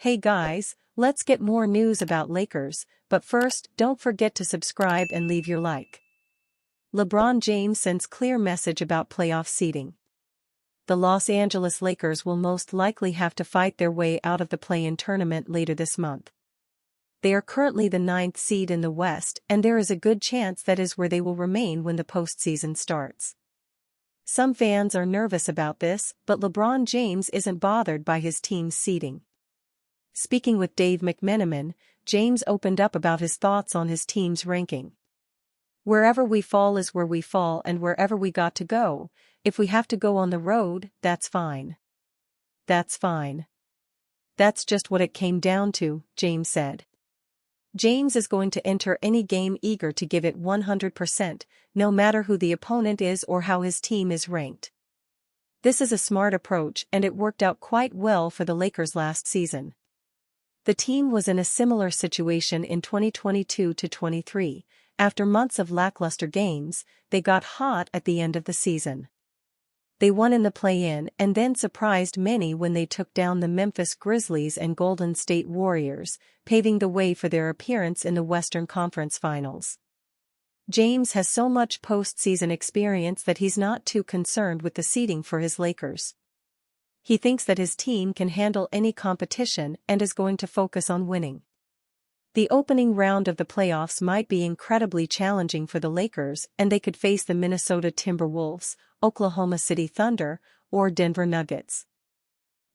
Hey guys, let's get more news about Lakers, but first, don't forget to subscribe and leave your like. LeBron James sends clear message about playoff seeding. The Los Angeles Lakers will most likely have to fight their way out of the play-in tournament later this month. They are currently the 9th seed in the West, and there is a good chance that is where they will remain when the postseason starts. Some fans are nervous about this, but LeBron James isn't bothered by his team's seeding. Speaking with Dave McMenamin, James opened up about his thoughts on his team's ranking. Wherever we fall is where we fall, and wherever we got to go, if we have to go on the road, that's fine. That's fine. That's just what it came down to, James said. James is going to enter any game eager to give it 100%, no matter who the opponent is or how his team is ranked. This is a smart approach, and it worked out quite well for the Lakers last season. The team was in a similar situation in 2022-23. After months of lackluster games, they got hot at the end of the season. They won in the play-in and then surprised many when they took down the Memphis Grizzlies and Golden State Warriors, paving the way for their appearance in the Western Conference Finals. James has so much postseason experience that he's not too concerned with the seeding for his Lakers. He thinks that his team can handle any competition and is going to focus on winning. The opening round of the playoffs might be incredibly challenging for the Lakers, and they could face the Minnesota Timberwolves, Oklahoma City Thunder, or Denver Nuggets.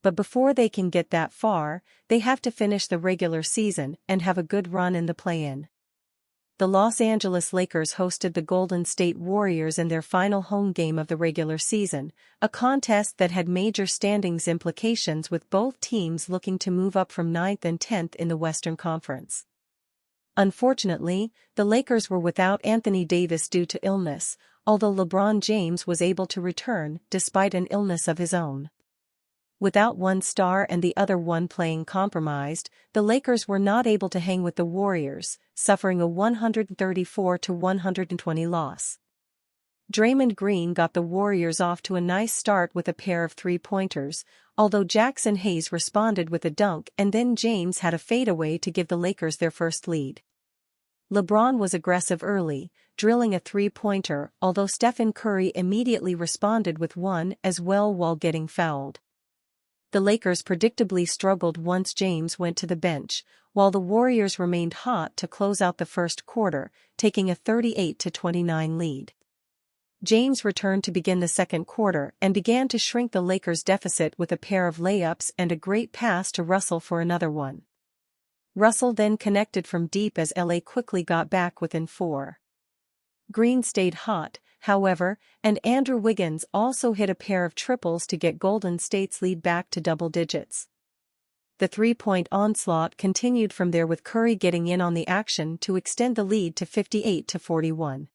But before they can get that far, they have to finish the regular season and have a good run in the play-in. The Los Angeles Lakers hosted the Golden State Warriors in their final home game of the regular season, a contest that had major standings implications with both teams looking to move up from 9th and 10th in the Western Conference. Unfortunately, the Lakers were without Anthony Davis due to illness, although LeBron James was able to return despite an illness of his own. Without one star and the other one playing compromised, the Lakers were not able to hang with the Warriors, suffering a 134-120 loss. Draymond Green got the Warriors off to a nice start with a pair of three-pointers, although Jackson Hayes responded with a dunk and then James had a fadeaway to give the Lakers their first lead. LeBron was aggressive early, drilling a three-pointer, although Stephen Curry immediately responded with one as well while getting fouled. The Lakers predictably struggled once James went to the bench, while the Warriors remained hot to close out the first quarter, taking a 38-29 lead. James returned to begin the second quarter and began to shrink the Lakers' deficit with a pair of layups and a great pass to Russell for another one. Russell then connected from deep as LA quickly got back within 4. Green stayed hot, however, and Andrew Wiggins also hit a pair of triples to get Golden State's lead back to double digits. The three-point onslaught continued from there with Curry getting in on the action to extend the lead to 58-41.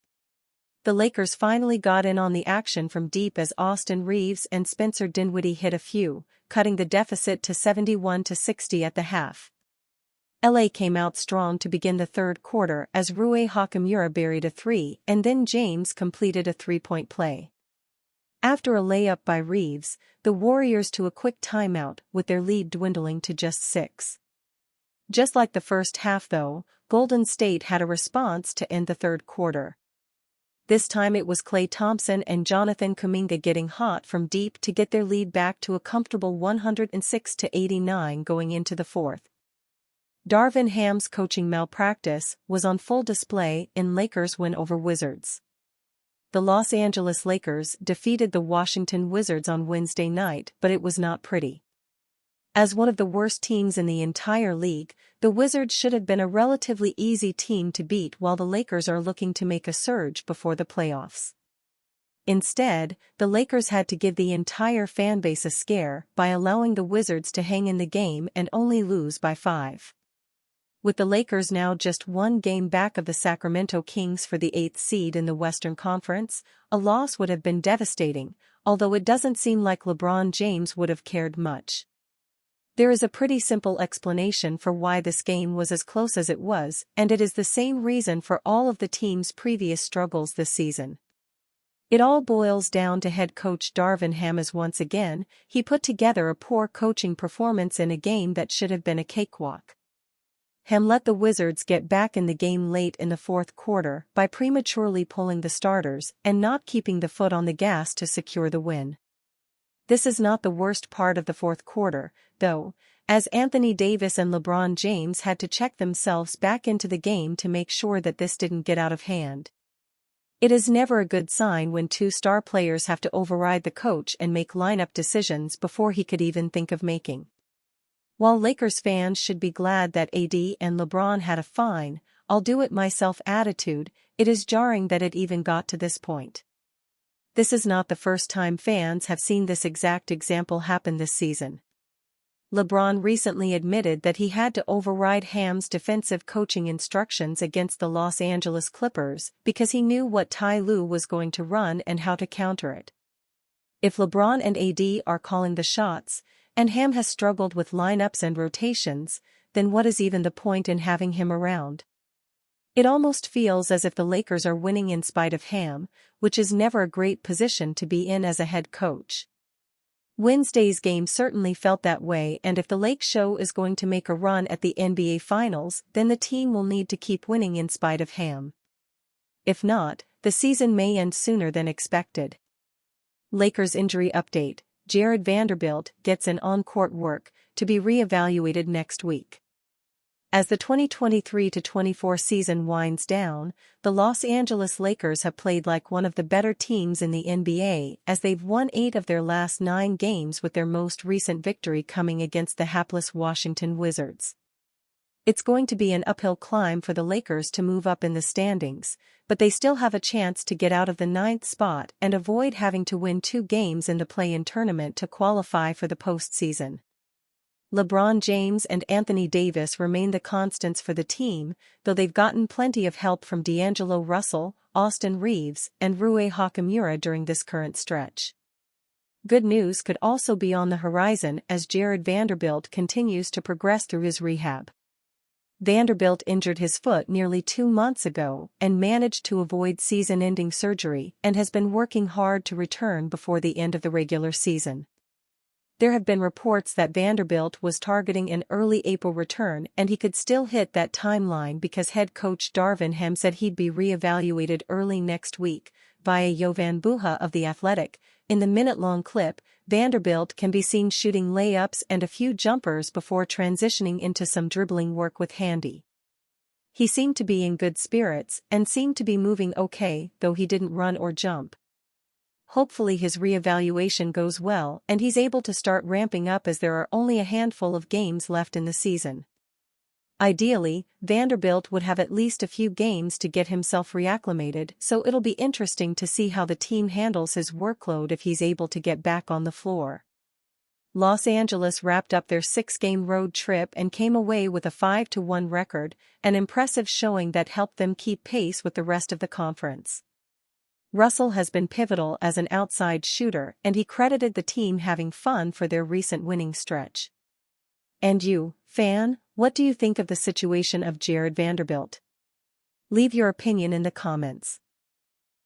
The Lakers finally got in on the action from deep as Austin Reeves and Spencer Dinwiddie hit a few, cutting the deficit to 71-60 at the half. LA came out strong to begin the third quarter as Rui Hachimura buried a three and then James completed a three-point play. After a layup by Reeves, the Warriors to a quick timeout with their lead dwindling to just 6. Just like the first half though, Golden State had a response to end the third quarter. This time it was Klay Thompson and Jonathan Kuminga getting hot from deep to get their lead back to a comfortable 106-89 going into the fourth. Darvin Ham's coaching malpractice was on full display in Lakers' win over Wizards. The Los Angeles Lakers defeated the Washington Wizards on Wednesday night, but it was not pretty. As one of the worst teams in the entire league, the Wizards should have been a relatively easy team to beat while the Lakers are looking to make a surge before the playoffs. Instead, the Lakers had to give the entire fanbase a scare by allowing the Wizards to hang in the game and only lose by 5. With the Lakers now just one game back of the Sacramento Kings for the 8th seed in the Western Conference, a loss would have been devastating, although it doesn't seem like LeBron James would have cared much. There is a pretty simple explanation for why this game was as close as it was, and it is the same reason for all of the team's previous struggles this season. It all boils down to head coach Darvin Ham as once again, he put together a poor coaching performance in a game that should have been a cakewalk. Ham let the Wizards get back in the game late in the fourth quarter by prematurely pulling the starters and not keeping the foot on the gas to secure the win. This is not the worst part of the fourth quarter, though, as Anthony Davis and LeBron James had to check themselves back into the game to make sure that this didn't get out of hand. It is never a good sign when two star players have to override the coach and make lineup decisions before he could even think of making. While Lakers fans should be glad that AD and LeBron had a fine, I'll-do-it-myself attitude, it is jarring that it even got to this point. This is not the first time fans have seen this exact example happen this season. LeBron recently admitted that he had to override Ham's defensive coaching instructions against the Los Angeles Clippers because he knew what Ty Lue was going to run and how to counter it. If LeBron and AD are calling the shots, and Ham has struggled with lineups and rotations, then what is even the point in having him around? It almost feels as if the Lakers are winning in spite of Ham, which is never a great position to be in as a head coach. Wednesday's game certainly felt that way, and if the Lake Show is going to make a run at the NBA Finals, then the team will need to keep winning in spite of Ham. If not, the season may end sooner than expected. Lakers injury update: Jared Vanderbilt gets an on-court work, to be re-evaluated next week. As the 2023-24 season winds down, the Los Angeles Lakers have played like one of the better teams in the NBA as they've won 8 of their last 9 games, with their most recent victory coming against the hapless Washington Wizards. It's going to be an uphill climb for the Lakers to move up in the standings, but they still have a chance to get out of the 9th spot and avoid having to win 2 games in the play-in tournament to qualify for the postseason. LeBron James and Anthony Davis remain the constants for the team, though they've gotten plenty of help from D'Angelo Russell, Austin Reeves, and Rui Hachimura during this current stretch. Good news could also be on the horizon as Jared Vanderbilt continues to progress through his rehab. Vanderbilt injured his foot nearly 2 months ago and managed to avoid season-ending surgery and has been working hard to return before the end of the regular season. There have been reports that Vanderbilt was targeting an early April return, and he could still hit that timeline because head coach Darvin Ham said he'd be re-evaluated early next week. Via Jovan Buha of The Athletic, in the minute-long clip, Vanderbilt can be seen shooting layups and a few jumpers before transitioning into some dribbling work with Handy. He seemed to be in good spirits and seemed to be moving okay, though he didn't run or jump. Hopefully his re-evaluation goes well and he's able to start ramping up, as there are only a handful of games left in the season. Ideally, Vanderbilt would have at least a few games to get himself reacclimated, so it'll be interesting to see how the team handles his workload if he's able to get back on the floor. Los Angeles wrapped up their 6-game road trip and came away with a 5-1 record, an impressive showing that helped them keep pace with the rest of the conference. Russell has been pivotal as an outside shooter, and he credited the team having fun for their recent winning stretch. And you, fan, what do you think of the situation of Jared Vanderbilt? Leave your opinion in the comments.